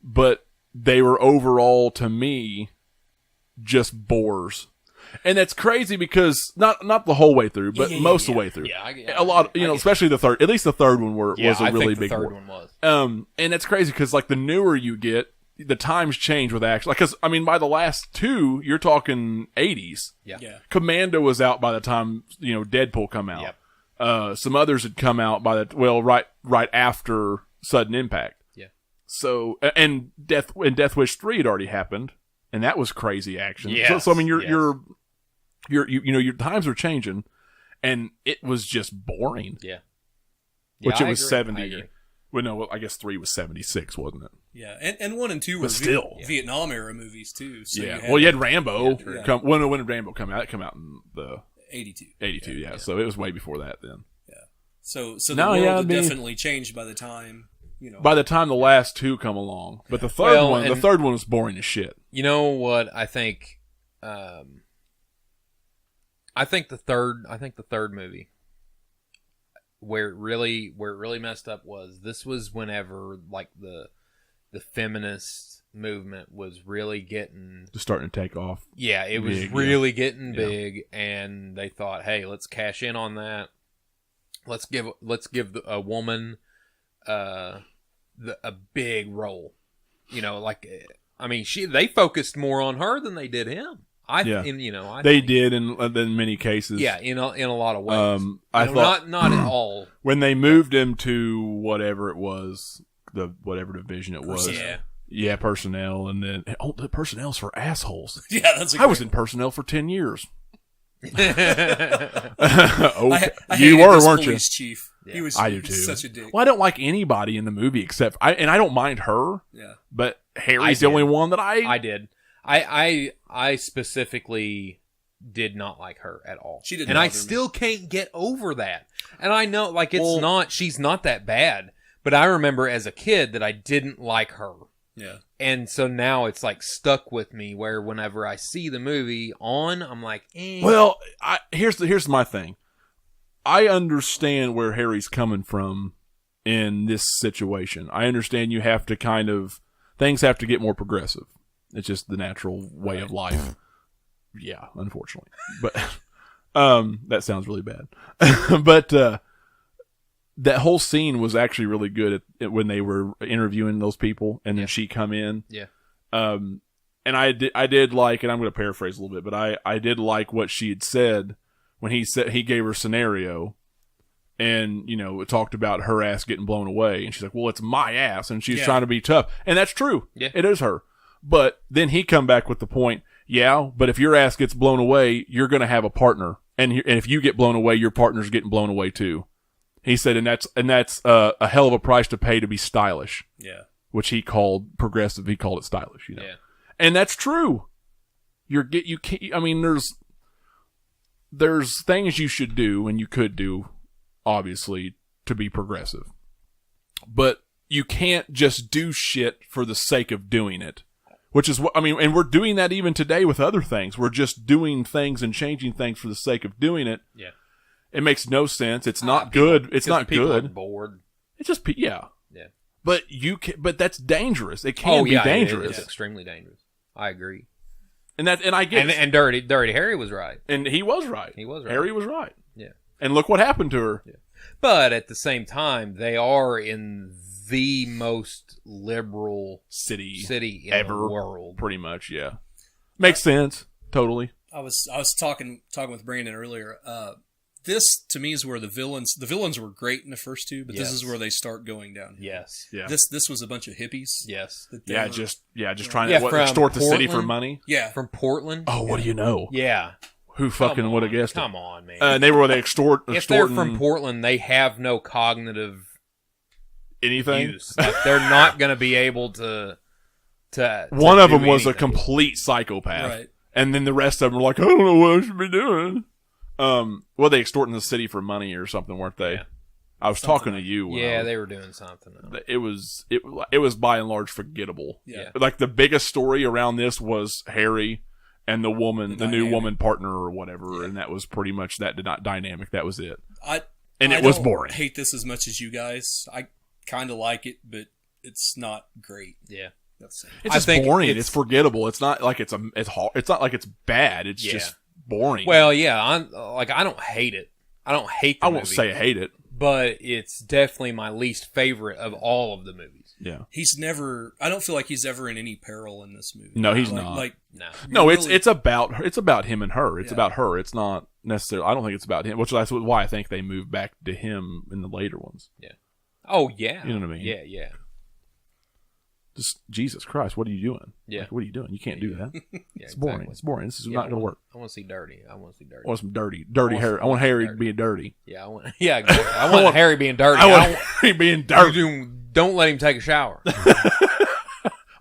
But they were overall, to me, just bores. And that's crazy because not the whole way through, but most of the way through. Yeah, a lot, especially the third. At least the third one was a really big third bore. one was. And that's crazy because like the newer you get, the times change with action. Like, because I mean, by the last 2, you're talking 80s. Yeah. Commando was out by the time Deadpool come out. Yep. Some others had come out by right after Sudden Impact. Yeah. So and Death Wish 3 had already happened, and that was crazy action. Yes. So I mean, your times are changing, and it was just boring. Yeah. Which Yeah, it was I agree. 70. I agree. Well, no, I guess 3 was 76, wasn't it? Yeah, and 1 and 2 were still. Vietnam era movies too. So Yeah. You had Rambo. Yeah. When did Rambo come out? It came out in the 82. 82. Yeah. So it was way before that then. Yeah. So the No, world yeah, had I mean- definitely changed by the time By the time the last two come along, but the third one was boring as shit. You know what I think? I think the third movie where it really messed up was whenever like the feminist movement was really just starting to take off. Yeah, it was really getting big, and they thought, hey, let's cash in on that. Let's give a woman a big role. They focused more on her than they did him. They did in many cases. Yeah, in a lot of ways. I thought not at all. When they moved him to whatever it was, whatever division it was. Yeah, personnel, and then the personnel's for assholes. Yeah, I was in personnel for 10 years. Okay. You were, weren't you? Police chief. Yeah. I do too. Such a dick. Well, I don't like anybody in the movie except I don't mind her. Yeah. But Harry's the only one that I did. I specifically did not like her at all. She didn't. And I still can't get over that. And I know, like, she's not that bad. But I remember as a kid that I didn't like her. Yeah. And so now it's like stuck with me where whenever I see the movie on, I'm like, eh. Well, here's my thing. I understand where Harry's coming from in this situation. I understand you have to things have to get more progressive. It's just the natural way of life. Yeah, unfortunately. But that sounds really bad. But that whole scene was actually really good when they were interviewing those people, and then she come in. Yeah. And I did like, and I'm going to paraphrase a little bit, but I did like what she had said when he gave her a scenario, and it talked about her ass getting blown away, and she's like, "Well, it's my ass," and she's trying to be tough, and that's true. Yeah, it is her. But then he come back with the point, yeah, but if your ass gets blown away, you're going to have a partner, and if you get blown away, your partner's getting blown away too. He said, and that's a hell of a price to pay to be stylish. Yeah. Which he called progressive. He called it stylish, Yeah. And that's true. There's things you should do and you could do, obviously, to be progressive. But you can't just do shit for the sake of doing it. Which is what, and we're doing that even today with other things. We're just doing things and changing things for the sake of doing it. Yeah. It makes no sense. It's not good. It's not good. Are bored. It's just yeah. Yeah. But but that's dangerous. It can be dangerous. It's extremely dangerous. I agree. And I get and Dirty Harry was right. And he was right. Harry was right. Yeah. And look what happened to her. Yeah. But at the same time, they are in the most liberal city in ever, the world. Pretty much, yeah. Makes sense. Totally. I was talking with Brandon earlier. This to me is where the villains were great in the first two, but this is where they start going down. Yes. Yeah. This was a bunch of hippies. Yes. Just trying to extort the city for money. Yeah. From Portland. Oh, what do you know? Yeah. Who fucking would have guessed it? Come on, man. And they were they extorting. If they're from Portland, they have no cognitive anything. Use. Like, they're not going to be able to one of them was a complete psychopath. Right. And then the rest of them were like, I don't know what I should be doing. They extorting the city for money or something, weren't they? Yeah. I was talking to you. Yeah, they were doing something. It was by and large forgettable. Yeah. Like the biggest story around this was Harry and the woman, the new woman partner or whatever, and that was pretty much that dynamic. That was it. It was boring. I hate this as much as you guys. I kind of like it, but it's not great. Yeah. It's just boring. It's forgettable. It's not like it's not like it's bad. It's just boring. Well, yeah, I don't hate it. I don't hate the movie. I won't say I hate it. But it's definitely my least favorite of all of the movies. Yeah. I don't feel like he's ever in any peril in this movie. No, he's not. No, really, it's about him and her. It's about her. It's not necessarily, I don't think it's about him, which is why I think they moved back to him in the later ones. Yeah. Oh, yeah. You know what I mean? Yeah, yeah. Just, Jesus Christ, what are you doing? Yeah. What are you doing? You can't do that. Yeah, it's boring. Exactly. It's boring. This is not going to work. I want to see dirty. I want some dirty Harry. I want Harry being dirty. Yeah, exactly. I want Harry being dirty. I want Harry being dirty. Don't let him take a shower. I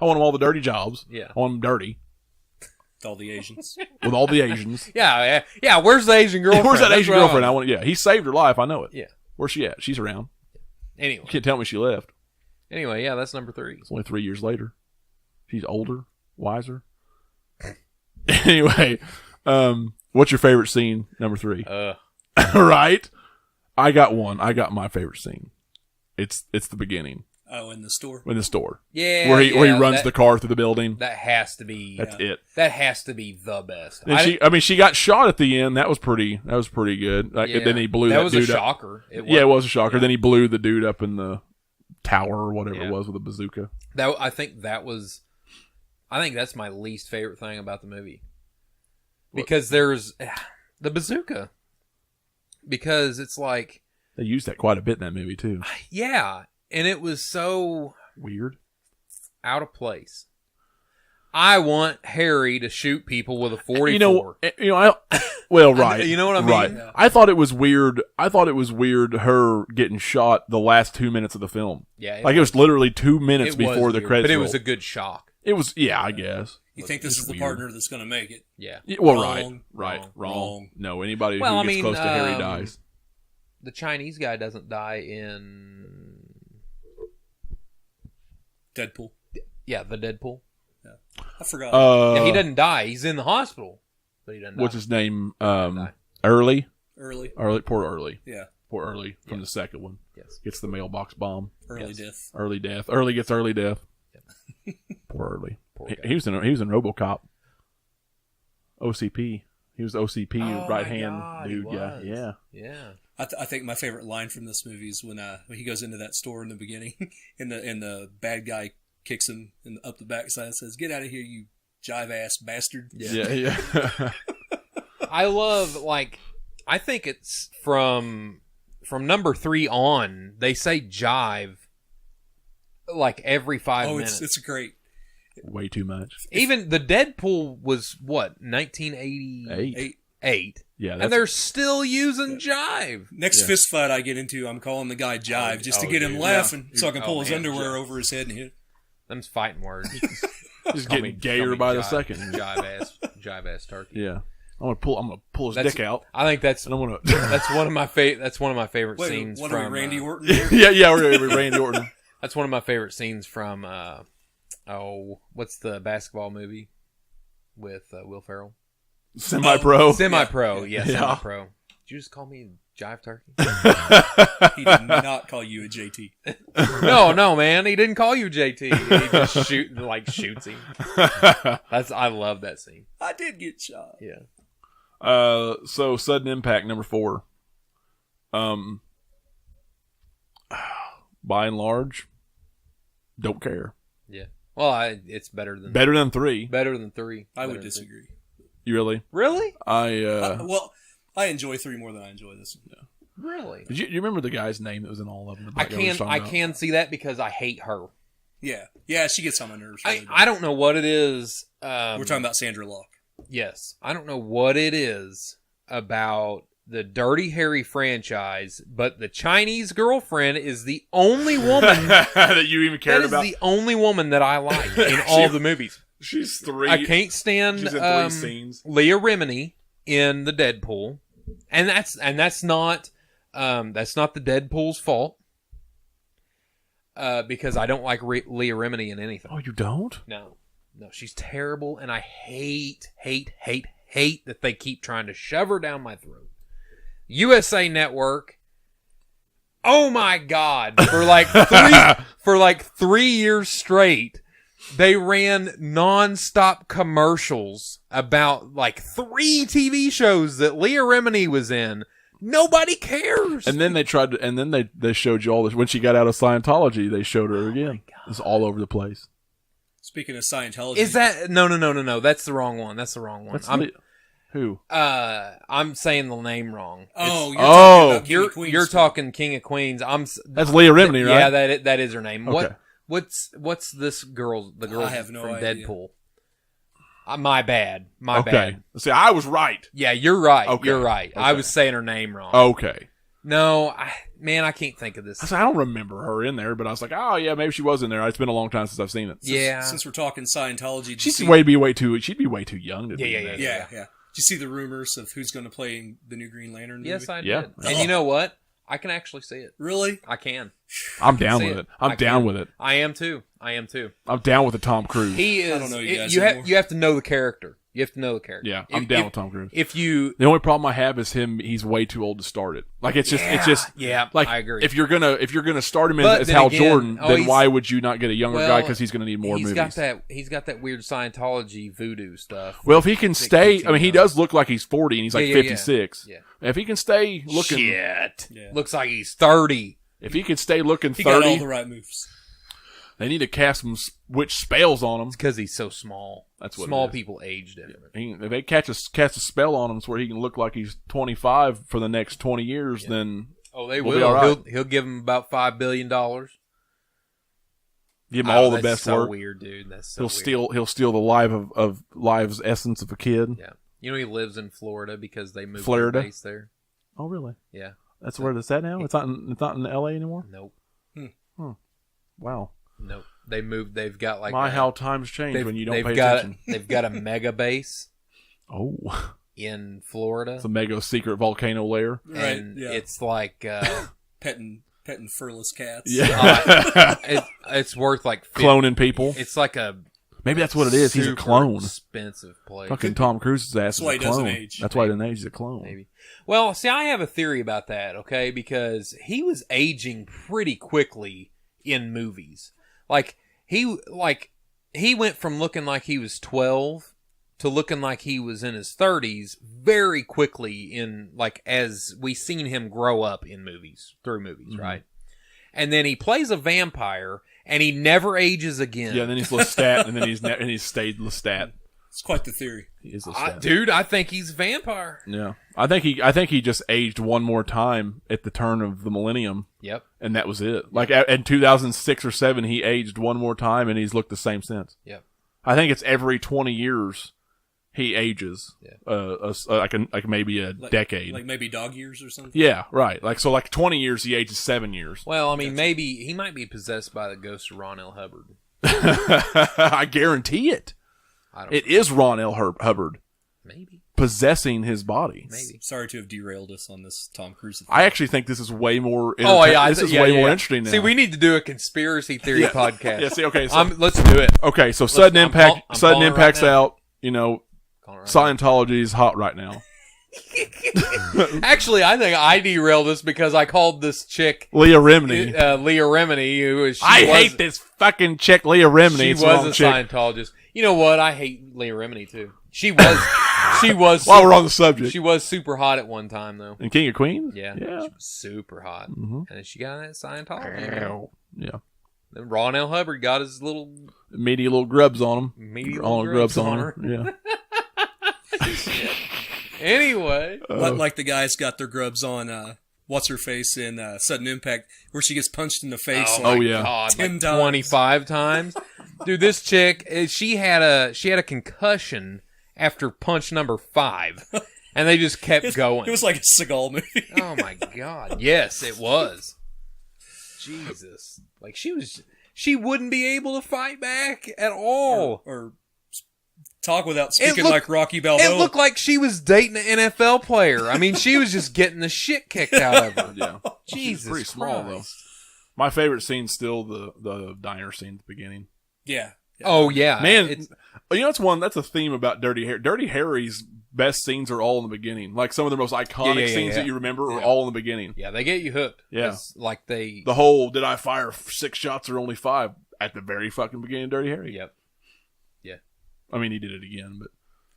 want him all the dirty jobs. Yeah. I want him dirty. With all the Asians. With all the Asians. Yeah. Where's the Asian girlfriend? Where's that Asian girlfriend? He saved her life. I know it. Yeah. Where's she at? She's around. Anyway. You can't tell me she left. Anyway, yeah, that's number 3. It's only 3 years later. She's older, wiser. Anyway, what's your favorite scene? Number 3. Right? I got one. I got my favorite scene. It's the beginning. Oh, in the store. In the store. Yeah, where he runs the car through the building. That has to be. That's it. That has to be the best. And she got shot at the end. That was pretty good. Like, then he blew that dude up. That was a shocker. It was a shocker. Yeah. Then he blew the dude up in the tower or whatever it was with a bazooka. I think that's my least favorite thing about the movie. Because there's the bazooka. Because it's like they used that quite a bit in that movie too. Yeah. And it was so weird, out of place. I want Harry to shoot people with a 44. You know, right. You know what I mean? Right. Yeah. I thought it was weird. Her getting shot the last 2 minutes of the film. Yeah, it was literally 2 minutes before the credits. But it was a good shock. It was, I guess. You think this is the partner that's going to make it? Yeah. Well, wrong. No, anybody who gets close to Harry dies. The Chinese guy doesn't die in Deadpool. Yeah, the Deadpool. Yeah. I forgot. He doesn't die. He's in the hospital, but he doesn't die. What's his name? Early. Poor Early. Yeah. Poor Early from the second one. Yes. Gets the mailbox bomb. Early death. Early death. Early gets early death. Yep. Poor Early. He was in RoboCop. OCP. He was OCP right hand dude. Yeah. I think my favorite line from this movie is when he goes into that store in the beginning, and the bad guy kicks him up the backside and says, "Get out of here, you jive ass bastard." Yeah. I love, I think it's from number 3 on. They say jive every 5 minutes. It's great. Way too much. Even the Deadpool was what, 1988. Yeah, and they're still using jive. Next fist fight I get into, I'm calling the guy Jive just to get him laughing, so I can pull his underwear over his head and hit. Them's fighting words. Just getting gayer by the second. Jive ass turkey. Yeah, I'm gonna pull his dick out. I think that's one of my favorite scenes. What from are we, Randy Orton? Yeah, we're Randy Orton. That's one of my favorite scenes from what's the basketball movie with Will Ferrell? Semi-pro. Semi-pro. Did you just call me Jive Turkey? He did not call you a JT. No, man. He didn't call you JT. He just shoots him. I love that scene. I did get shot. Yeah. So Sudden Impact, number 4. By and large, don't care. Yeah. Well, it's better than 3. Better than 3. I would disagree. You really? Really? I enjoy 3 more than I enjoy this one. Yeah. Really? Did you remember the guy's name that was in all of them? I can see that because I hate her. Yeah, she gets on my nerves. Really I don't know what it is. We're talking about Sandra Locke. Yes, I don't know what it is about the Dirty Harry franchise, but the Chinese girlfriend is the only woman that you even cared about. That is the only woman that I like in all the movies. She's 3. I can't stand she's in 3 scenes. Leah Remini in the Deadpool, and that's not the Deadpool's fault. Because I don't like Leah Remini in anything. Oh, you don't? No, she's terrible, and I hate that they keep trying to shove her down my throat. USA Network. Oh my God! For 3 years straight, they ran non-stop commercials about 3 TV shows that Leah Remini was in. Nobody cares. And then they they showed you all this. When she got out of Scientology, they showed her again. It's all over the place. Speaking of Scientology, is that no? That's the wrong one. Who? I'm saying the name wrong. You're talking King of Queens. That's Leah Remini, right? Yeah, that is her name. Okay. What's this girl? The girl I have no from idea. Deadpool. My bad. Okay. See, I was right. Yeah, you're right. Okay. You're right. Okay. I was saying her name wrong. Okay. No, I can't think of this. I don't remember her in there, but I was like, oh yeah, maybe she was in there. It's been a long time since I've seen it. Since we're talking Scientology, she'd be way too young to do that. Yeah. Did you see the rumors of who's going to play the new Green Lantern movie? Yes, I did. Yeah. And you know what? I can actually see it. Really? I can. I'm down with it. I'm down with it. I am too. I'm down with the Tom Cruise. He is. I don't know you guys you anymore. have to know the character. You have to know the character. Yeah, I'm down with Tom Cruise. The only problem I have is him. He's way too old to start it. Like it's just like I agree. If you're gonna start him But as then Hal again, Jordan, then why would you not get a younger guy? Because he's gonna need more movies. He's got that weird Scientology voodoo stuff. Well, if he can stay, I mean, he does look like he's 40 and he's like 56. Yeah. If he can stay looking, Looks like he's 30. If he can stay looking He 30, got all the right moves. they need to cast some witch spells on him. It's because he's so small. That's what small it is. people age different. If they cast a spell on him where he can look like he's 25 for the next 20 years, then they we'll will. be all right. He'll give him about $5 billion. Give him all the best so work. Weird, dude. That's so weird. He'll steal the life's essence of a kid. Yeah. You know he lives in Florida because they moved Florida? their base there. Oh, really? Yeah. That's where it's at now. It's not in L.A. anymore. Nope. Wow. Nope. They moved. They've got like how times change when you don't pay got, attention. They've got a mega base Oh, in Florida. it's a mega secret volcano lair. Right. And Yeah. it's like Petting furless cats. Yeah, it's worth like 50, cloning people. It's like a Maybe that's what it is. He's a super clone. expensive place. Fucking Tom Cruise's ass That's why is he a doesn't clone. age. That's why he doesn't age. He's a clone. Maybe. Well, see, I have a theory about that. Okay, because he was aging pretty quickly in movies. Like he went from looking like he was 12 to looking like he was in his 30s very quickly in like as we seen him grow up in movies through movies, Mm-hmm. right? And then he plays a vampire and he never ages again. Yeah, and then he's Lestat, and then he's stayed Lestat. It's quite the theory. He is Lestat. Dude, I think he's a vampire. Yeah, I think he just aged one more time at the turn of the millennium. Yep. And that was it. Like in 2006 or 7, he aged one more time, and he's looked the same since. Yep. I think it's every 20 years he ages. Yeah. Like maybe a decade. Like maybe dog years or something. Yeah, right. Like 20 years he ages 7 years. Well, I mean, maybe he might be possessed by the ghost of Ron L. Hubbard. I guarantee it. It is Ron L. Hubbard Maybe. possessing his body. Maybe. Sorry to have derailed us on this Tom Cruise. I actually think this is way more. This is way more interesting now. See, we need to do a conspiracy theory podcast. Yeah. See, okay. So, let's do it. okay. So sudden impact. I'm Sudden calling it impact's right now. out. You know, Scientology is hot right now. Actually, I think I derailed us because I called this chick Leah Remini. Leah Remini. I hate this fucking chick, Leah Remini. She It's was wrong a chick. Scientologist. You know what? I hate Leah Remini too. She was. She was. While we're on the subject, She was super hot at one time though. and King of Queens. Yeah. Yeah. She was super hot, Mhm. and then she got that Scientology. Yeah. Then Ron L. Hubbard got his little Meaty little grubs on him. meaty All little the grubs on her. her. Yeah. Anyway, like the guys got their grubs on what's her face in Sudden Impact, where she gets punched in the face. oh like, yeah. God, 10 like times. 25 times. Dude, this chick, she had a concussion after punch number 5, and they just kept going. It was like a Seagal movie. Oh my God! Yes, it was. Jesus, like she wouldn't be able to fight back at all. or talk without speaking looked- like Rocky Balboa. It looked like she was dating an NFL player. I mean, she was just getting the shit kicked out of her. Yeah. Jesus, pretty small, though. Christ. My favorite scene's still the diner scene at the beginning. yeah. Oh yeah, Man, you know that's a theme about Dirty Harry. Dirty Harry's best scenes are all in the beginning. Like some of the most iconic scenes that you remember are all in the beginning. yeah, they get you hooked. Yeah. It's like they. The whole did I fire 6 shots or only 5 at the very fucking beginning of Dirty Harry. Yep. I mean, he did it again, but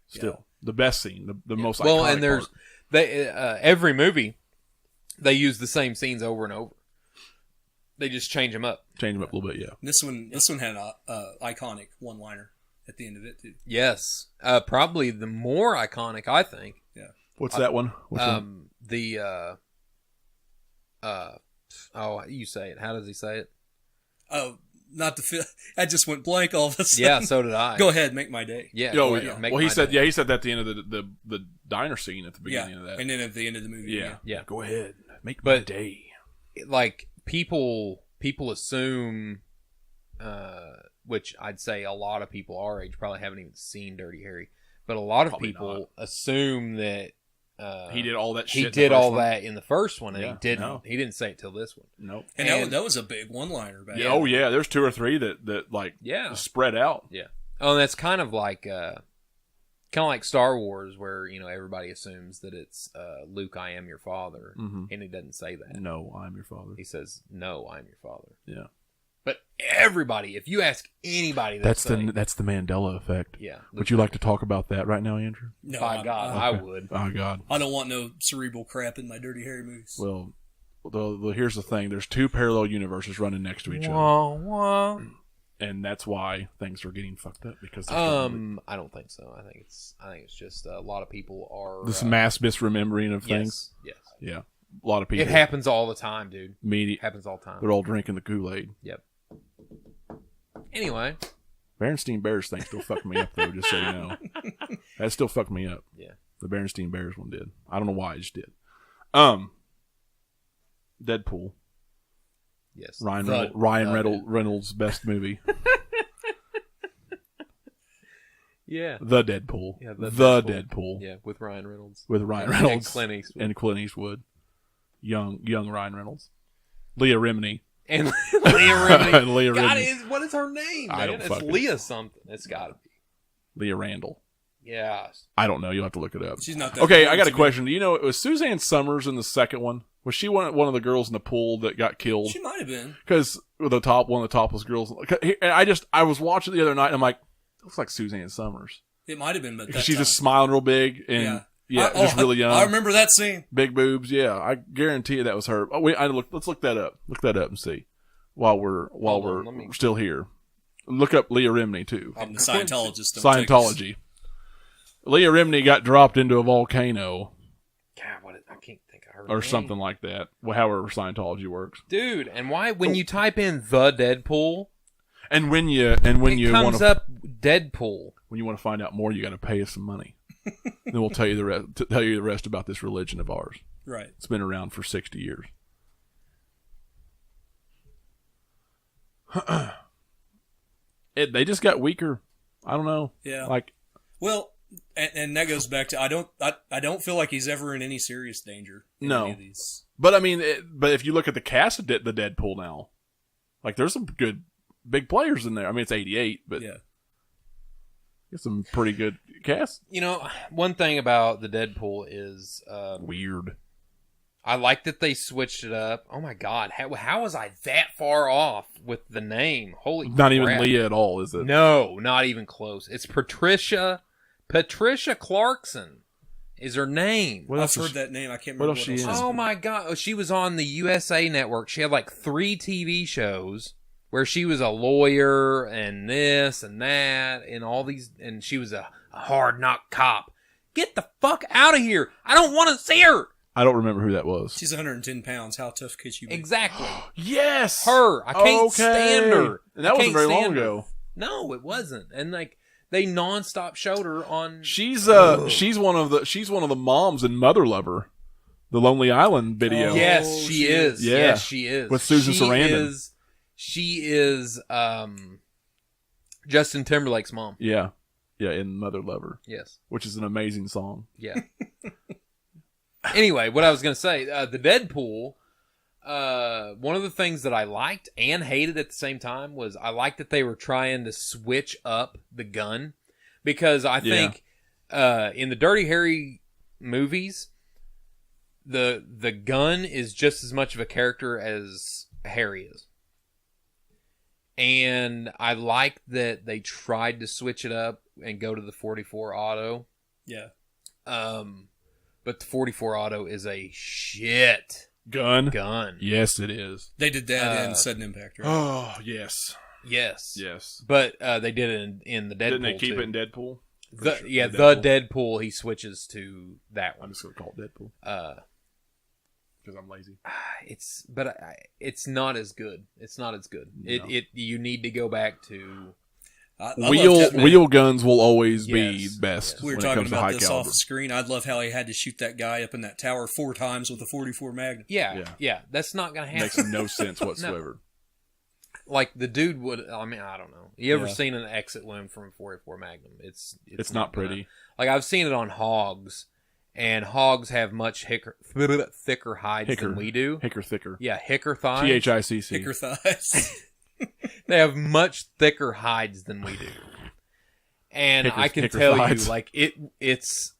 still the best scene, the most iconic Well, and there's part. they every movie they use the same scenes over and over. They just change them up. Change him up a little bit, yeah. This one had an iconic one-liner at the end of it too. Yes, probably the more iconic, I think. What's that one? Which one? The you say it. How does he say it? Oh, not the feel. I just went blank all of a sudden. Yeah, so did I. Go ahead, make my day. Yeah. Oh, go yeah. ahead, make Well, he my said, day. he said that at the end of the diner scene at the Yeah, beginning of that. and then at the end of the movie. Yeah. Yeah. Go ahead, make my But- day. Like people assume, which I'd say a lot of people our age probably haven't even seen Dirty Harry, but a lot of Probably people assume that he did all that shit. He did all that in the first one, and he didn't. No. He didn't say it till this one. Nope. And that was a big one-liner back. Yeah, oh yeah, there's 2 or 3 that like spread out. Yeah. Oh, and that's kind of like Star Wars, where everybody assumes that it's Luke, I am your father, and he doesn't say that. No, I'm your father. He says, "No, I'm your father." Yeah. But everybody, if you ask anybody, that's the Mandela effect. Yeah. Would you like to talk about that right now, Andrew? No, by God, I would. Oh God, I don't want no cerebral crap in my Dirty Harry movies. Well, here's the thing: there's 2 parallel universes running next to each other, and that's why things are getting fucked up. Because I don't think so. I think it's just a lot of people are this mass misremembering of things. Yes. Yeah, a lot of people. It happens all the time, dude. Media happens all the time. They're all drinking the Kool-Aid. Yep. Anyway, Berenstain Bears thing still fucked me up though. Just so you know, that still fucked me up. Yeah, the Berenstain Bears one did. I don't know why, it just did. Deadpool. Yes, Ryan Reynolds' best movie. Yeah, the Deadpool. Yeah, the Deadpool. Yeah, with Ryan Reynolds. And Clint Eastwood. Young Ryan Reynolds. Leah Remini. And Leah Remini. Leah God, Remini. what is her name, man? I don't It's Leah something. It's got to be. Leah Randall. Yeah. I don't know. You'll have to look it up. She's not that okay, I got a question. Do you know, was Suzanne Summers in the second one? Was she one of the girls in the pool that got killed? She might have been. Because one of the topless girls. And I was watching the other night, and I'm like, looks like Suzanne Summers. It might have been, but she's just smiling real big and just really young. I remember that scene. Big boobs, yeah. I guarantee you that was her. Oh, wait, let's look that up. Look that up and see while we're still here. Look up Leah Remini too. I'm the Scientologist. Scientology. Leah Remini got dropped into a volcano. God, I can't think of her or name. something like that. However Scientology works, dude. And why when you type in the Deadpool, and when you comes up Deadpool. When you want to find out more, you got to pay us some money. Then we'll tell you the rest about this religion of ours. Right. It's been around for 60 years. They just got weaker. I don't know. Yeah. Well, and that goes back to I don't feel like he's ever in any serious danger. No. Any of these. But I mean, but if you look at the cast of the Deadpool now, there's some good big players in there. I mean, it's 88, but yeah. It's some pretty good cast. One thing about the Deadpool is weird. I like that they switched it up. Oh my God, how was I that far off with the name? Holy crap. Not even Leah at all, is it? No, not even close. It's Patricia Clarkson is her name. I've heard that name. I can't remember what she is. Oh my God, she was on the USA Network. She had 3 TV shows where she was a lawyer and this and that and all these, and she was a hard knock cop. Get the fuck out of here! I don't want to see her. I don't remember who that was. She's 110 pounds. How tough could she be? Exactly. Yes! Her. I can't stand her. And that wasn't very long ago. No, it wasn't. And they nonstop showed her on. She's one of the moms in Mother Lover, the Lonely Island video. Yes, she is. Yeah. Yes, she is. With Susan Sarandon. She is Justin Timberlake's mom. Yeah. Yeah, in Mother Lover. Yes. Which is an amazing song. Yeah. Anyway, what I was going to say, the Deadpool, one of the things that I liked and hated at the same time was I liked that they were trying to switch up the gun. Because I think in the Dirty Harry movies, the gun is just as much of a character as Harry is. And I like that they tried to switch it up and go to the 44 auto. Yeah. But the 44 auto is a shit gun. Yes, it is. They did that in Sudden Impact, right? Oh, yes. Yes. But they did it in the Deadpool. Didn't they keep it in Deadpool? The Deadpool, he switches to that one. I'm just going to call it Deadpool. Because I'm lazy. It's not as good. It's not as good. No. You need to go back to... Wheel guns will always be best. We were talking about this off the screen. I'd love how he had to shoot that guy up in that tower 4 times with a 44 Magnum. Yeah. That's not going to happen. Makes no sense whatsoever. No. The dude would. I mean, I don't know. You ever seen an exit wound from a 44 Magnum? It's not pretty. I've seen it on hogs, and hogs have much thicker hides than we do. Thicker. Yeah, hicker thighs. THICC. Thicker thighs. They have much thicker hides than we do. And I can hicker tell thighs. you, like, it's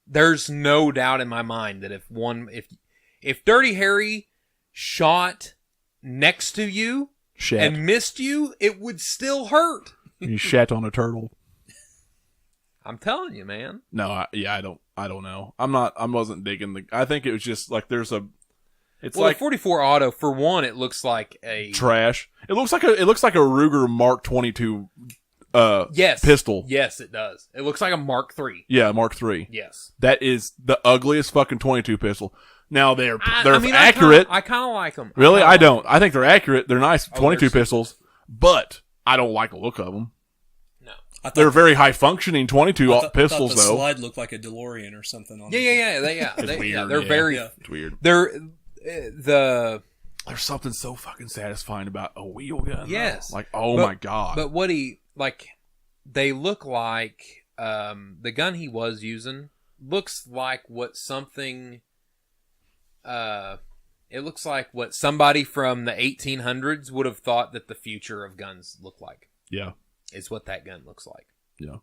there's no doubt in my mind that if Dirty Harry shot next to you and missed you, it would still hurt. You shat on a turtle. I'm telling you, man. No, I don't know. I wasn't digging I think it was just like it's like the 44 auto, for one, it looks like a trash. It looks like a Ruger Mark 22 pistol. Yes, it does. It looks like a Mark III. Yeah, Mark III. Yes. That is the ugliest fucking 22 pistol. Now they're accurate. I kind of like them. Really? I don't. I think they're accurate. They're nice 22 they're pistols, but I don't like the look of them. No. They're very high functioning 22 pistols the though. Slide looked like a DeLorean or something on Yeah. It's weird. They're very. Yeah. It's weird. There's something so fucking satisfying about a wheel gun. Yes. Though. Like, my God. But they look like the gun he was using looks like what something. It looks like what somebody from the 1800s would have thought that the future of guns look like. Yeah. Is what that gun looks like. Yeah.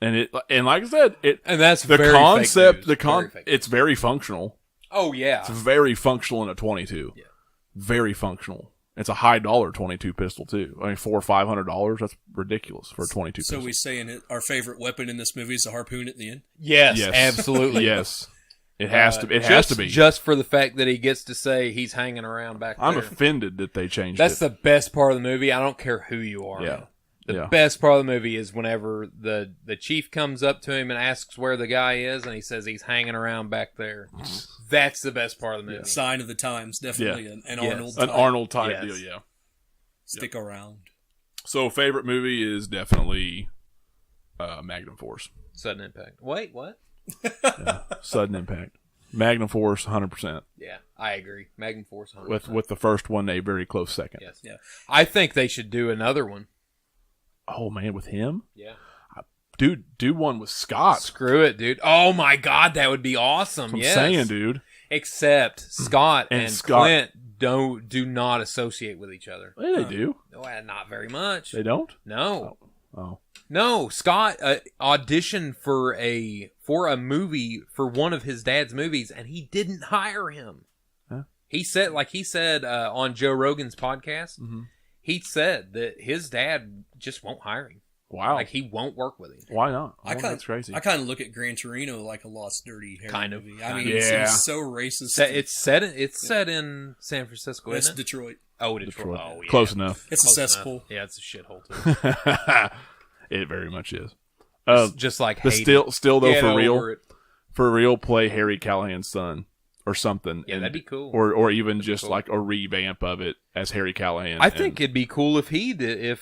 And like I said, and that's the very concept. fake news. It's very functional. Oh yeah, it's very functional in a 22. Yeah, very functional. It's a high dollar 22 pistol too. I mean, $400 or $500. That's ridiculous for a 22 pistol. So we saying our favorite weapon in this movie is the harpoon at the end? Yes. Absolutely. Yes. It has to. It has to be just for the fact that he gets to say he's hanging around back there. I'm offended that they changed That's it. the best part of the movie. I don't care who you are. Yeah. The best part of the movie is whenever the chief comes up to him and asks where the guy is, and he says he's hanging around back there. That's the best part of the movie. Yeah. Sign of the times, definitely an Arnold type. An Arnold type deal, yeah. Stick around. So, favorite movie is definitely Magnum Force. Sudden Impact. Wait, what? Sudden Impact. Magnum Force, 100%. Yeah, I agree. Magnum Force, 100%. With the first one, a very close second. Yes. Yeah. I think they should do another one. Oh, man, with him? Yeah. Dude, do one with Scott. Screw it, dude. Oh, my God, that would be awesome. That's what I'm saying, dude. Except Scott and Clint do not associate with each other. Yeah, they do. No, not very much. They don't? No. Oh. No, Scott auditioned for a movie for one of his dad's movies, and he didn't hire him. Huh? He said on Joe Rogan's podcast, he said that his dad just won't hire him. Wow. Like, he won't work with him. Why not? That's crazy. I kind of look at Gran Torino like a Lost Dirty Harry movie. I mean, yeah. it's so racist. It's set in San Francisco, it's isn't it? Detroit. Oh, Detroit. Oh, yeah. Close enough. It's Close a cesspool. Enough. Yeah, it's a shithole, too. It very much is. Just like but still though, for real, play Harry Callahan's son or something. Yeah, that'd be cool. Or even just like a revamp of it as Harry Callahan. I think it'd be cool if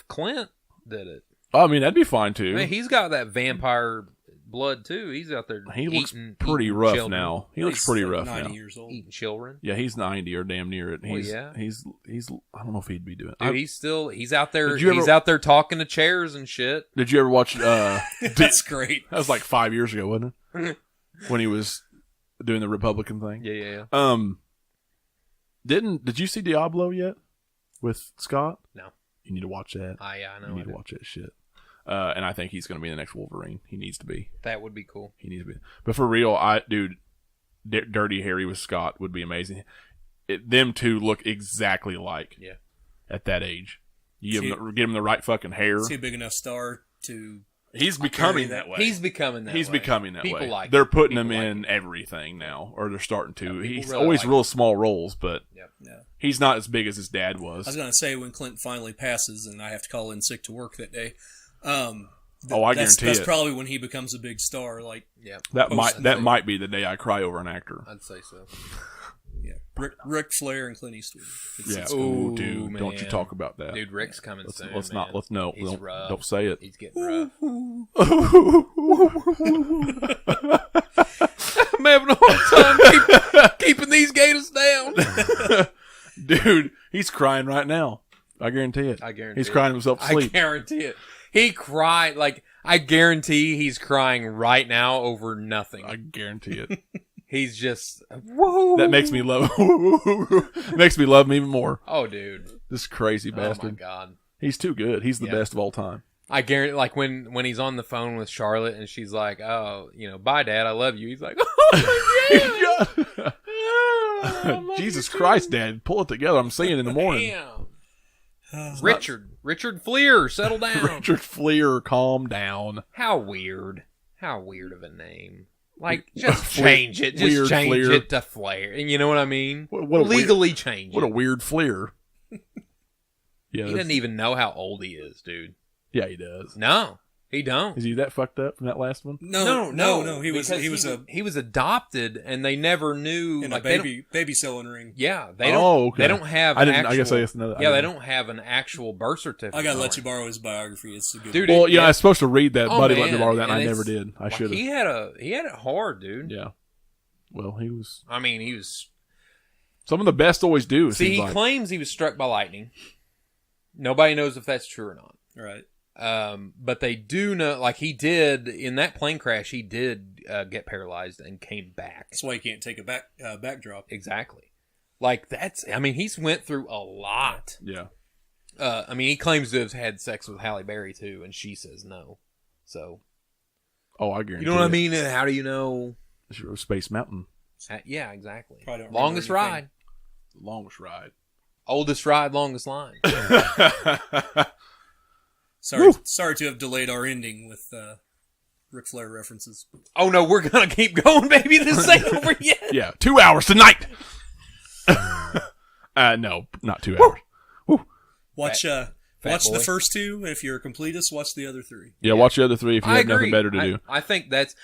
Clint did it. I mean, that'd be fine too. I mean, he's got that vampire blood too. He's out there. He looks pretty rough children. Now. He looks pretty rough 90 now. Years old. Eating children. Yeah, he's 90 or damn near it. He's I don't know if he'd be doing it. Dude, he's out there. He's out there talking to chairs and shit. Did you ever watch? That's great. That was like 5 years ago, wasn't it? When he was doing the Republican thing. Yeah. Did you see Diablo yet with Scott? No. You need to watch that. I know. You need to watch that shit. And I think he's going to be the next Wolverine. He needs to be. That would be cool. He needs to be. But for real, Dirty Harry with Scott would be amazing. Them two look exactly alike. Yeah. At that age, give him the right fucking hair. Is he a big enough star to? He's becoming that way. He's becoming that way. He's becoming that way. People like they're putting him in everything now, or they're starting to. He's really always real small roles, but he's not as big as his dad was. I was going to say when Clint finally passes and I have to call in sick to work that day. I guarantee that's probably when he becomes a big star. Like, that might be the day I cry over an actor. I'd say so. Yeah, Ric Flair and Clint Eastwood. Ooh, dude, man. Don't you talk about that, dude. Rick's coming soon. Don't say it. He's getting rough. I'm having a hard time keeping these gators down. Dude, he's crying right now. I guarantee it. He's crying himself to sleep. I guarantee it. He cried I guarantee he's crying right now over nothing. I guarantee it. He's just whoa. That makes me love. Makes me love him even more. Oh, dude, This crazy bastard. Oh my god, He's too good. He's the best of all time. I guarantee. Like when he's on the phone with Charlotte and she's like, "Oh, bye, Dad, I love you." He's like, "Oh my god, Jesus Christ, Dad, pull it together. I'm seeing it in the morning. Damn." Richard Fleer, settle down. Richard Fleer, calm down. How weird of a name. Like, just change it. Just Weird change Fleer. it to Flair. And you know what I mean? What a Legally change What a it. weird Fleer. Yeah, He doesn't even know how old he is, dude. Yeah, he does. No, he don't. Is he that fucked up from that last one? No. He was adopted, and they never knew. in like, a baby selling ring. Yeah, they don't. Oh, okay. They don't have. I didn't. Actual, I guess I guess another. Yeah, they don't have an actual birth certificate. I gotta let you borrow his biography. It's a good. Dude, one. Well, yeah, I was supposed to read that. Oh, Buddy man. let me borrow that, and I And never it's- did. I like, should have. He had it hard, dude. Yeah. Well, he was. I mean, he was. Some of the best always do. It See, seems he like. claims he was struck by lightning. Nobody knows if that's true or not. Right. But they do know, like he did in that plane crash, he did get paralyzed and came back. That's why you can't take a backdrop. Exactly. Like I mean, he's went through a lot. Yeah. I mean, he claims to have had sex with Halle Berry too, and she says no. So. Oh, I guarantee. You know what I it. mean? How do you know? Space Mountain. Yeah, exactly. Probably don't Longest remember ride. Longest ride. Oldest ride, longest line. Sorry to have delayed our ending with Ric Flair references. Oh no, we're gonna keep going, baby. This ain't over yet. Yeah, 2 hours tonight. No, not 2 hours. Woo. Watch Fat the boy. first two, and if you're a completist, watch the other three. Yeah, watch the other three if you I have agree. nothing better to do. I think that's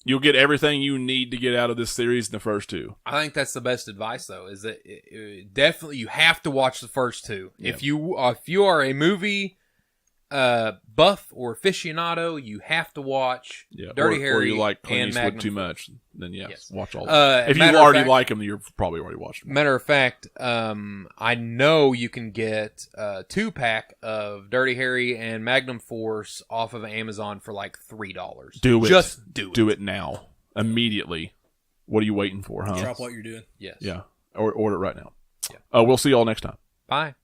You'll get everything you need to get out of this series in the first two. I think that's the best advice, though. Is that definitely you have to watch the first two. Yeah. If you are a movie buff or aficionado, you have to watch Yeah, Dirty or Harry you like Clint and Eastwood Magnum too Force. much, then yes, watch all. If if you already like them, you're probably already watched them. Matter of fact, I know you can get a 2-pack of Dirty Harry and Magnum Force off of Amazon for like $3. Do it. Just do it. Do it now, immediately. What are you waiting for, huh? Drop what you're doing. Yes. Yeah, or order it right now. Yeah. We'll see you all next time. Bye.